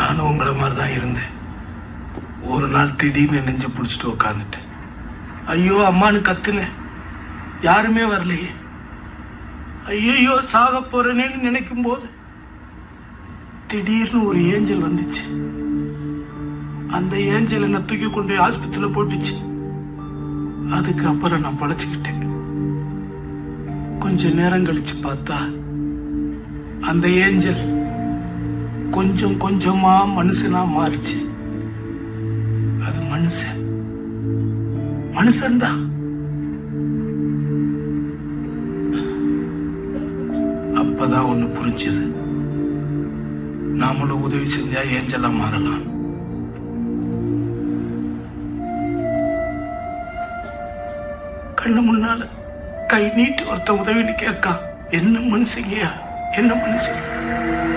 நானும் உங்களை மாதிரி தான் இருந்தேன். ஒரு நாள் திடீர்னு நெஞ்ச பிடிச்சிட்டு உக்காந்துட்டேன். ஐயோ அம்மானு கத்துனேன், யாருமே வரலையே. ஐயோ சாக போறேன்னு நினைக்கும் போது திடீர்னு ஒரு ஏஞ்சல் வந்துச்சு. அந்த ஏஞ்சல் என்ன தூக்கி கொண்டு ஆஸ்பத்திரியில போட்டுச்சு. அதுக்கு அப்புறம் நான் பழச்சுக்கிட்டேன். கொஞ்ச நேரம் கழிச்சு பார்த்தா அந்த ஏஞ்சல் கொஞ்சம் கொஞ்சமா மனுஷனா மாறிச்சு. அது மனுஷன்தான். அப்பதான் ஒண்ணு புரிஞ்சது, நாமளும் உதவி செஞ்சா ஏஞ்சலா மாறலாம். கண்ணு முன்னால கை நீட்டி ஒருத்த உதவின்னு கேட்கா. என்ன மனுஷங்கயா, என்ன மனுஷன்.